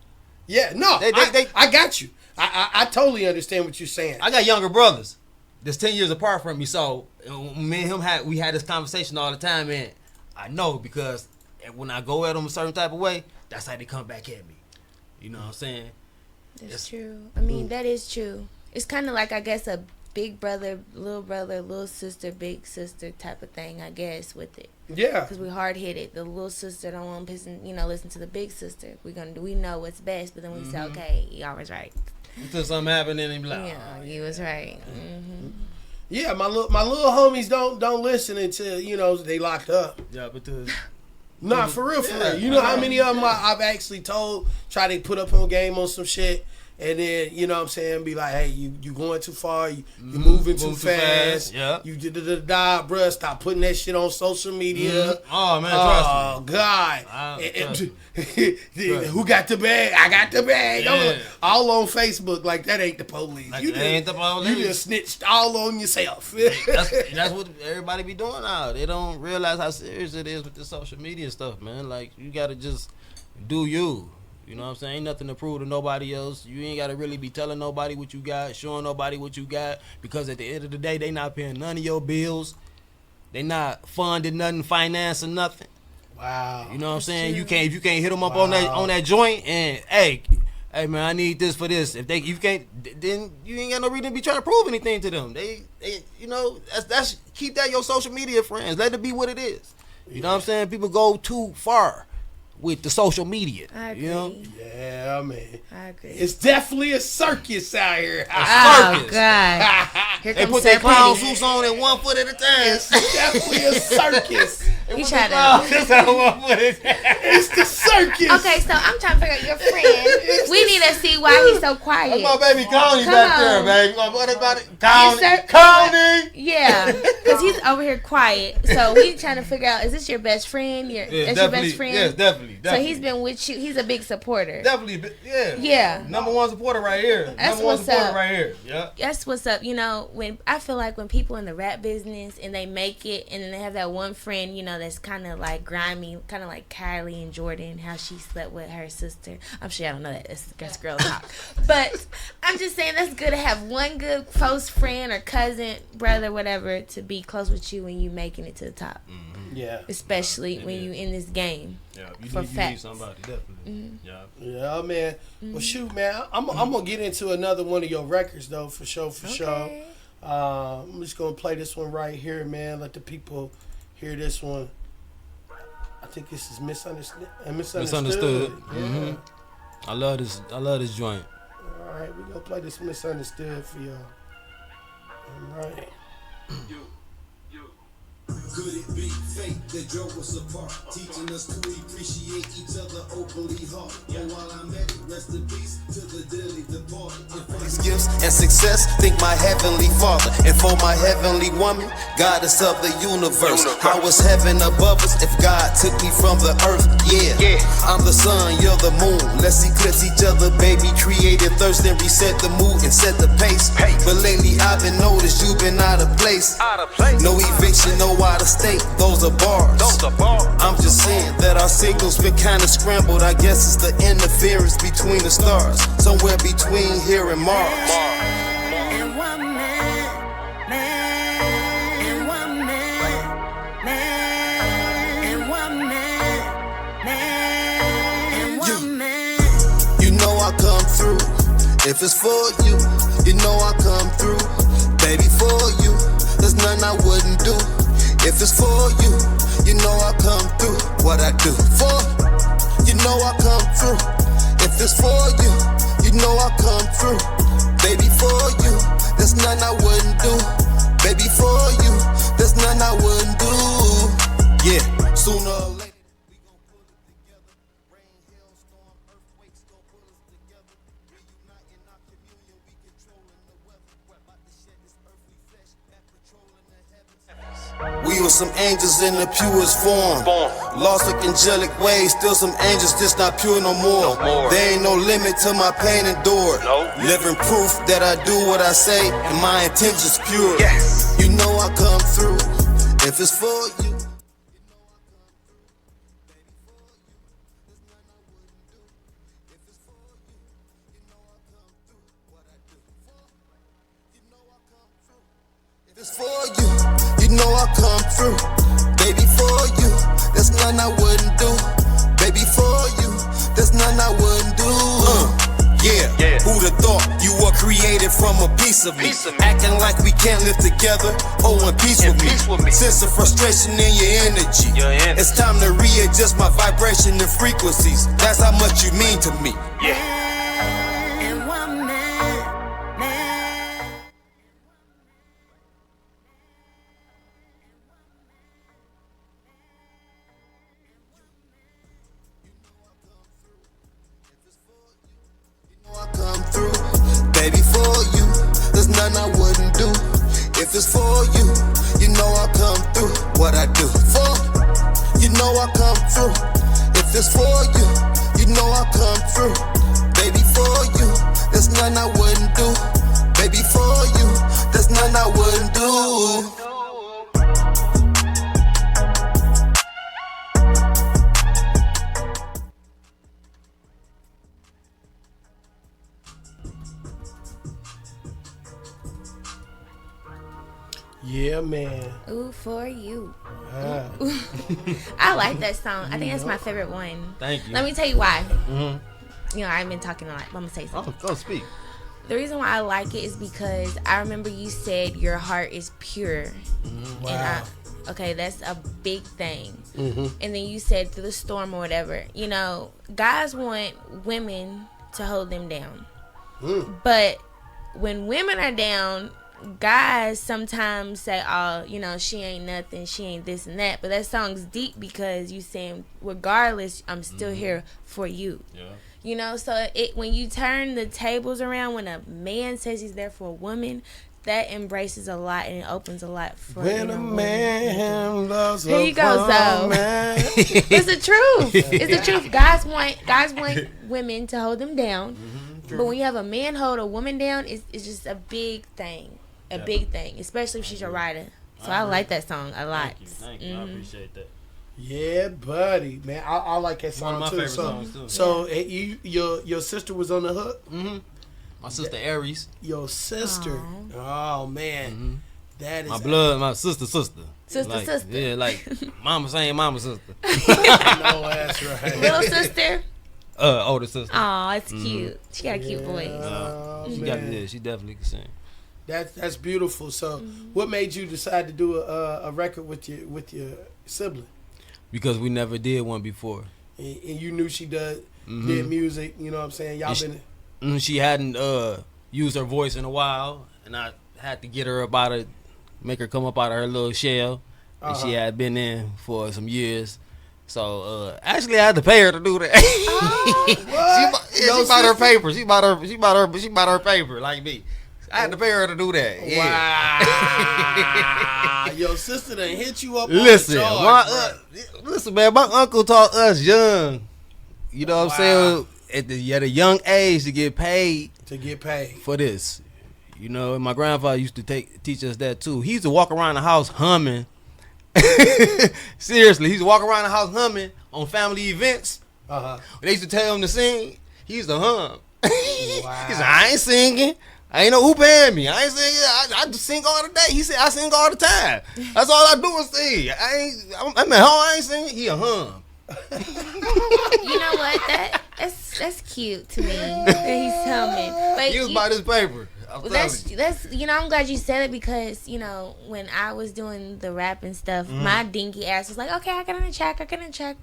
Yeah, no, I got you. I totally understand what you're saying. I got younger brothers that's 10 years apart from me, so me and him had this conversation all the time, and I know because when I go at them a certain type of way, that's how they come back at me. You know what I'm saying? That's true. I mean, that is true. It's kind of like, I guess, a big brother, little sister, big sister type of thing, I guess, with it. Yeah. Because we hard-headed. The little sister don't want to listen to the big sister. We know what's best, but then we say, okay, y'all was right. Until something happened, and they be like, yeah, you was right. Mm-hmm. Yeah, my little homies don't listen until they locked up. Yeah, but nah, for real. You know how many of them I've actually try to put up on game on some shit, and then you know what I'm saying, be like, hey, you going too far, you moving too fast. Yeah, you bruh, stop putting that shit on social media. Oh man, trust me. God, who got the bag? I got the bag. Yeah. All on Facebook, like that ain't the police. Like, You just snitched all on yourself. That's what everybody be doing now. They don't realize how serious it is with the social media stuff, man. Like, you gotta just do you. You know what I'm saying? Ain't nothing to prove to nobody else. You ain't gotta really be telling nobody what you got, showing nobody what you got, because at the end of the day, they not paying none of your bills. They not funding nothing, financing nothing. Wow. You know what I'm saying? You can't hit them up on that joint and hey man, I need this for this. If you can't, then you ain't got no reason to be trying to prove anything to them. They that's keep that your social media friends. Let it be what it is. You know what I'm saying? People go too far with the social media. I agree. You know? Yeah, man. I agree. It's definitely a circus out here. Oh, God. Here They comes put their Sir clown Petty. suits on at 1 foot at a time. It's definitely a circus. You try to... It's the circus. Okay, so I'm trying to figure out your friend. We need to see why he's so quiet. That's my baby Connie Come back on. there, baby. What about it? Sir- Connie. Yeah, because he's over here quiet. So we trying to figure out, is this your best friend? That's your best friend? Yes, definitely. So he's been with you. He's a big supporter. Definitely, yeah. Yeah. Number one supporter right here. That's Number one what's supporter up. right here. Yeah. That's what's up. When I feel like when people in the rap business and they make it, and then they have that one friend, that's kind of like grimy, kind of like Kylie and Jordan, how she slept with her sister. I'm sure y'all don't know that. That's girl talk. But I'm just saying that's good to have one good close friend or cousin, brother, whatever, to be close with you when you making it to the top. Mm-hmm. Yeah. Especially when you in this game. Yeah. For You facts. need somebody, definitely. Mm-hmm. Yeah. Yeah, man. Well, shoot, man. I'm gonna get into another one of your records though, for sure. Okay. I'm just gonna play this one right here, man. Let the people hear this one. I think this is misunderstood. Misunderstood. Yeah. Mm-hmm. I love this joint. All right, we're gonna play this misunderstood for y'all. All right. Could it be fate that drove us apart, teaching us to appreciate each other openly hard? And while I'm at it, rest in peace to the dearly departed. These gifts and success, think my heavenly father. And for my heavenly woman, goddess of the universe. How was heaven above us if God took me from the earth? Yeah, I'm the sun, you're the moon. Let's eclipse each other, baby. Created thirst and reset the mood and set the pace. But lately I've been noticed you've been out of place. No eviction, no out of state. Those are bars. I'm just saying that our signals been kinda scrambled. I guess it's the interference between the stars, somewhere between here and Mars. And one man, and one man, and one man, and one man. You know I come through. If it's for you, you know I come through. Baby, for you, there's nothing I wouldn't do. If it's for you, you know I come through. What I do for, you know I come through. If it's for you, you know I come through. Baby, for you, there's nothing I wouldn't do. Baby, for you, there's nothing I wouldn't do. Yeah, sooner or later. We were some angels in the purest form. Lost like angelic ways, still some angels, just not pure no more. There ain't no limit to my pain endured. Living proof that I do what I say and my intentions pure. You know I come through. If it's for you. If it's for you, you know I come through. Baby, for you, there's nothing I wouldn't do. Baby, for you, there's nothing I wouldn't do. Yeah. Who'd have thought you were created from a piece of me? Acting like we can't live together. Oh, in peace with me. Sense of frustration in your energy. It's time to readjust my vibration and frequencies. That's how much you mean to me. And one man, I come through. Baby, for you, there's nothing I wouldn't do. If it's for you, you know I come through. What I do for, you know I come through. If it's for you, you know I come through. Baby, for you, there's nothing I wouldn't do. Baby, for you, there's nothing I wouldn't do. Yeah, man. Ooh, for you. Ah. I like that song. I think that's my favorite one. Thank you. Let me tell you why. You know, I've been talking a lot, but I'm gonna say something. Go speak. The reason why I like it is because I remember you said your heart is pure. Wow. And okay, that's a big thing. And then you said through the storm or whatever. You know, guys want women to hold them down. But when women are down, guys sometimes say, oh, you know, she ain't nothing, she ain't this and that. But that song's deep because you saying, regardless, I'm still here for you. You know, so when you turn the tables around, when a man says he's there for a woman, that embraces a lot and it opens a lot for When a man loves Here you go, so man. it's the truth. It's the truth. Guys want women to hold them down. But when you have a man hold a woman down, it's just a big thing. A big thing. Especially if she's your rider. So I like that song a lot. Thank you. I appreciate that. Yeah, buddy, man. I like that song One of my too. favorite songs too. So your sister was on the hook. My sister Aries. Your sister. Oh man, that is My blood, my sister. Sister. Yeah, like mama saying mama sister. No, that's right. Little sister. Older sister. Oh, it's cute. She got a cute voice. She definitely can sing. That's beautiful. So, what made you decide to do a record with your sibling? Because we never did one before. And you knew she did music. You know what I'm saying? Y'all been. She hadn't used her voice in a while, and I had to get her make her come up out of her little shell. and she had been in for some years. So actually, I had to pay her to do that. She bought her paper. She bought her paper like me. I had to pay her to do that. Yeah. Wow. Your sister done hit you up. Listen, on the charge, listen, man. My uncle taught us young. You know what I'm saying? At a young age to get paid for this. You know, and my grandfather used to teach us that too. He used to walk around the house humming. Seriously, he used to walk around the house humming on family events. They used to tell him to sing. He used to hum. Wow. He said, I ain't singing. I ain't know who paying me. I ain't singing. I just sing all the day. He said, I sing all the time. That's all I do is sing. I'm at home. I ain't singing. He a hum. You know what? That's cute to me that he's humming. But He was by this paper. That's I'm glad you said it because when I was doing the rap and stuff, my dinky ass was like, okay, I got on a track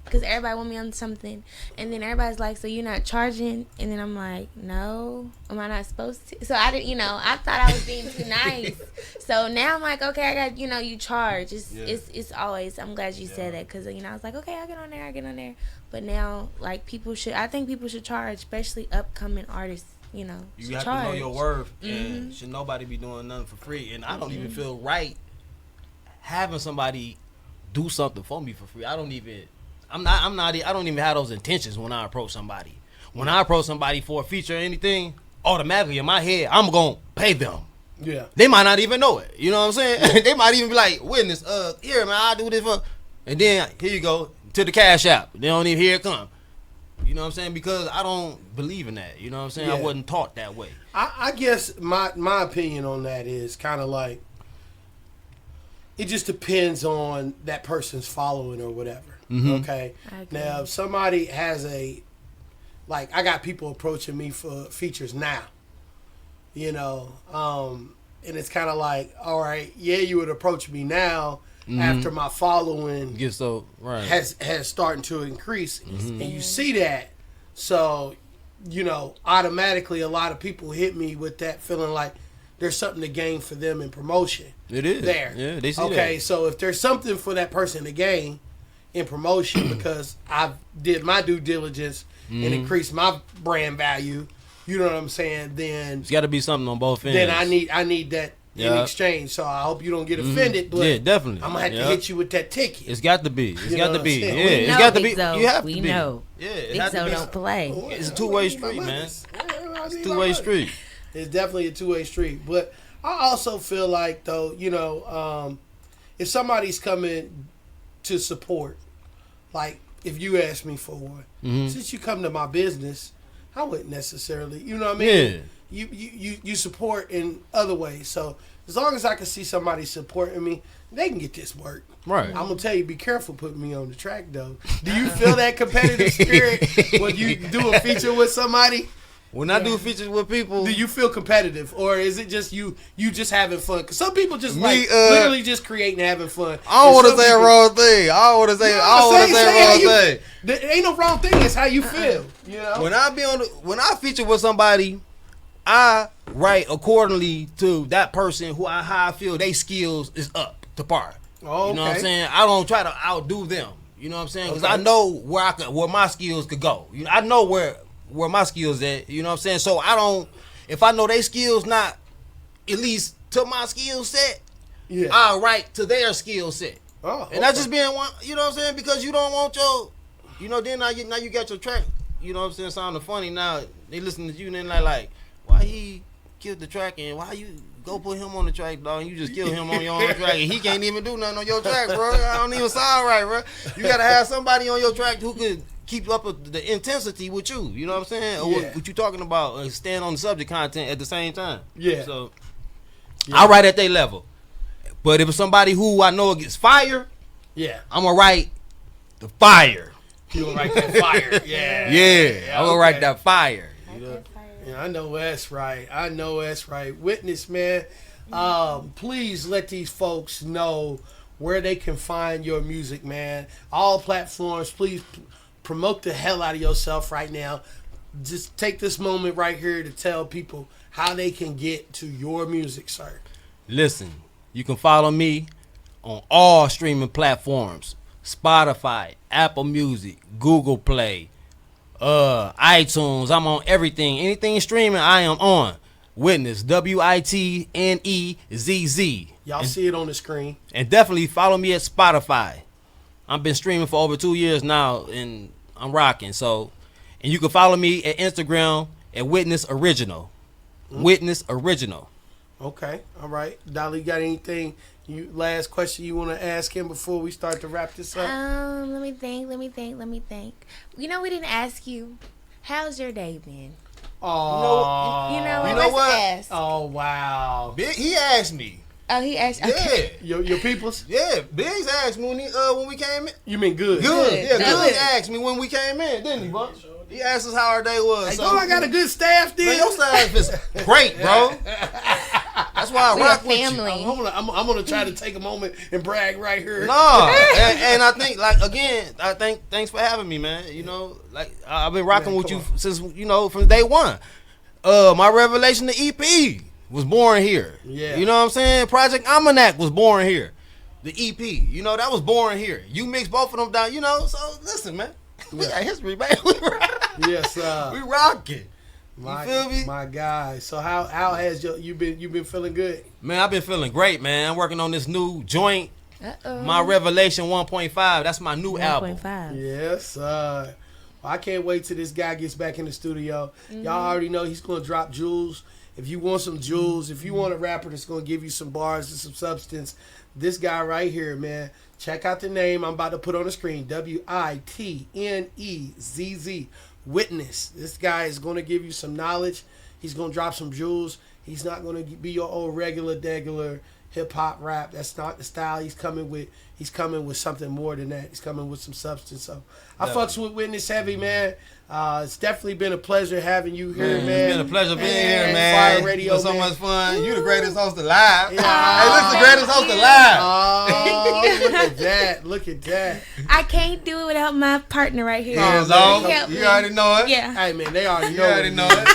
because everybody want me on something, and then everybody's like, so you're not charging, and then I'm like, no, am I not supposed to? So I didn't, I thought I was being too nice. So now I'm like, okay, I got, you charge. It's always. I'm glad you said that because I was like, okay, I get on there, but now like I think people should charge, especially upcoming artists. You have to know your worth, and should nobody be doing nothing for free. And I don't even feel right having somebody do something for me for free. I don't even have those intentions when I approach somebody. When I approach somebody for a feature or anything, automatically in my head, I'm gonna pay them. Yeah. They might not even know it. You know what I'm saying? They might even be like, witness, here, man, I do this for, and then here you go to the cash app. They don't even hear it come. You know what I'm saying? Because I don't believe in that. You know what I'm saying? I wasn't taught that way. I guess my opinion on that is kind of like, it just depends on that person's following or whatever. Okay? Now, if somebody has I got people approaching me for features now. And it's kind of like, all right, you would approach me now after my following has starting to increase, and you see that, so automatically a lot of people hit me with that feeling like there's something to gain for them in promotion. It is there. Yeah, they see that. Okay, so if there's something for that person to gain in promotion because I did my due diligence and increased my brand value, you know what I'm saying? Then it's got to be something on both ends. Then I need that. In exchange, so I hope you don't get offended. But definitely, I'm gonna have to hit you with that ticket. It's got to be. It's got to be. Yeah, it's got to be. You have to be. Yeah, Big Zo don't play. It's a two-way street, man. It's a two-way street. It's definitely a two-way street. But I also feel like though, if somebody's coming to support, like if you ask me for one, since you come to my business, I wouldn't necessarily, you know what I mean? Yeah. You support in other ways. So as long as I can see somebody supporting me, they can get this work. Right. I'm gonna tell you, be careful putting me on the track though. Do you feel that competitive spirit when you do a feature with somebody? When I do features with people, do you feel competitive, or is it just you just having fun? Because some people just literally just creating and having fun. I don't want to say a wrong thing. I don't want to say a wrong thing. There ain't no wrong thing. It's how you feel. You know. When I feature with somebody, I write accordingly to that person how I feel they skills is up to par. Oh, you know what I'm saying? I don't try to outdo them. You know what I'm saying? Because I know where my skills could go. I know where my skills at. You know what I'm saying? So I don't. If I know they skills not at least to my skill set, I'll write to their skill set. Oh, okay. And that's just being one. You know what I'm saying? Because you don't want your. Then now you got your track. You know what I'm saying? Sounding funny now. They listen to you and then like. Why he killed the track and why you go put him on the track, dog, and you just kill him on your own track and he can't even do nothing on your track, bro. I don't even sound right, bro. You gotta have somebody on your track who could keep up with the intensity with you. You know what I'm saying? Or what you talking about, and stand on the subject content at the same time. Yeah. So I write at their level. But if it's somebody who I know gets fire, I'm gonna write the fire. You gonna write that fire? Yeah. Yeah. I'm gonna write that fire. You know? Yeah, I know that's right. Witness, man. Please let these folks know where they can find your music, man. All platforms, please promote the hell out of yourself right now. Just take this moment right here to tell people how they can get to your music, sir. Listen, you can follow me on all streaming platforms: Spotify, Apple Music, Google Play, iTunes. I'm on everything. Anything streaming, I am on. Witness, WITNEZZ. Y'all see it on the screen. And definitely follow me at Spotify. I've been streaming for over 2 years now, and I'm rocking. So, and you can follow me at Instagram at Witness Original. Witness Original. Okay, all right. Dolly, got anything? Last question you want to ask him before we start to wrap this up? Let me think. You know, we didn't ask you. How's your day been? Oh, You know You know let's what? ask. oh wow. He asked me. Oh, he asked. Okay. Yeah. Your peoples? Yeah, Biggs asked me when we came in. You mean good? Good. Yeah, Good. Biggs asked me when we came in, didn't he, bro? He asked us how our day was. Hey, so, don't I got a good staff man, then? your staff is great, bro. That's why I We rock a with you. family. I'm gonna try to take a moment and brag right here. No, and I think thanks for having me, man. You know, like I've been rocking Man, with come you on. since from day one. My Revelation, the EP, was born here. Yeah. You know what I'm saying? Project Almanac was born here. The EP, you know, that was born here. You mix both of them down, you know. So listen, man, we got history, man. Yes, We rocking. my, You feel me? my guy. So how has you been feeling good? Man, I've been feeling great, man. I'm working on this new joint, Uh-oh. my Revelation 1.5. That's my new album. 1.5. Yes. I can't wait till this guy gets back in the studio. Y'all already know he's gonna drop jewels. If you want some jewels, if you want a rapper that's gonna give you some bars and some substance, this guy right here, man. Check out the name I'm about to put on the screen. WITNEZZ. Witness. This guy is gonna give you some knowledge. He's gonna drop some jewels. He's not gonna be your old regular hip hop rap. That's not the style he's coming with. He's coming with something more than that. He's coming with some substance. So I fucks with Witness heavy, man. It's definitely been a pleasure having you here, man. It's been a pleasure being here, And man. Fire Radio, It was so man. much fun. You the greatest host alive. Yeah. Hey, look, the greatest host alive. Oh, look at that. Look at that. I can't do it without my partner right here. Hands man. off. Help You me. already know it. Yeah. Hey, man, they already You know. already it. know it.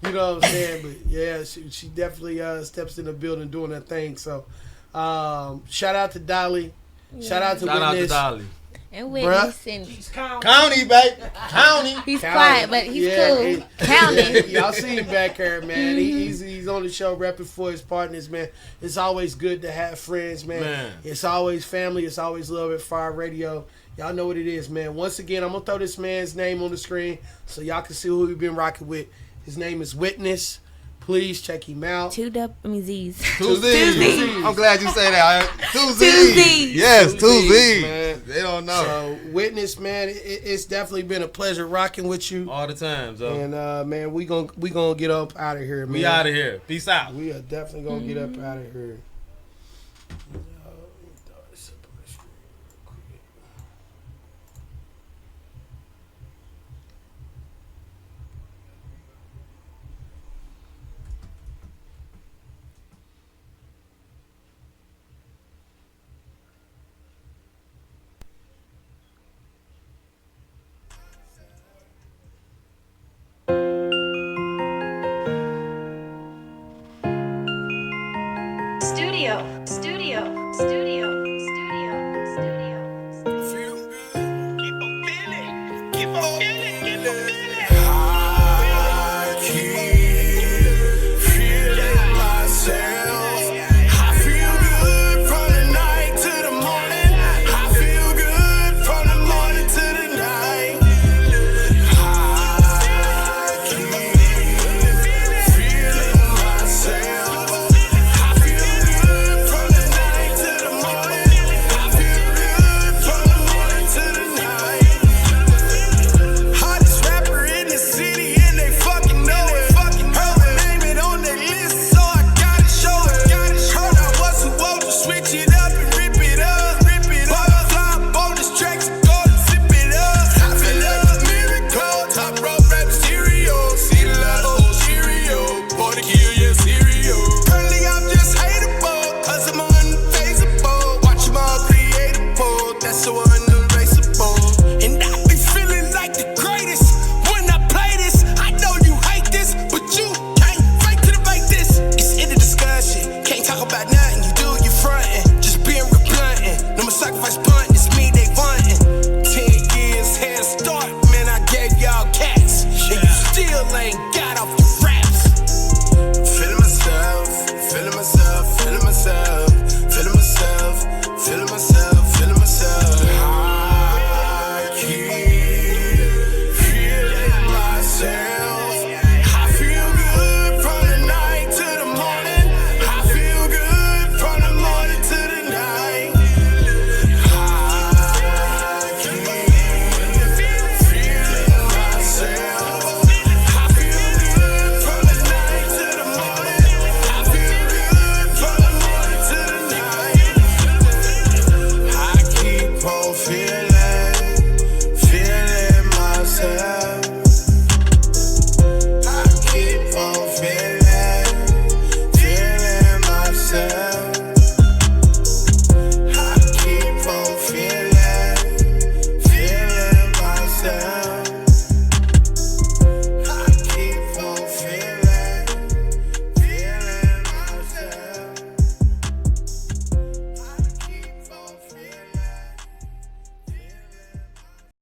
You know what I'm saying? But yeah, she definitely steps in the building doing her thing. So shout out to Dolly. Shout out to Shout out to Witness. Dolly. And Witness. And County, baby. County. he's County. quiet, but he's cool. Counting. Y'all see him back here, man. He's on the show repping for his partners, man. It's always good to have friends, man. It's always family. It's always love at Fire Radio. Y'all know what it is, man. Once again, I'm going to throw this man's name on the screen so y'all can see who we've been rocking with. His name is Witness. Please check him out. Z's. Two Z's. I'm glad you say that. Two Z's. Z's. Yes, two Z's, Z's. man. They don't know. So, Witness, man, it's definitely been a pleasure rocking with you. All the time, so. And, man, we gonna get up out of here, man. We out of here. Peace out. We are definitely gonna get up out of here. Studio.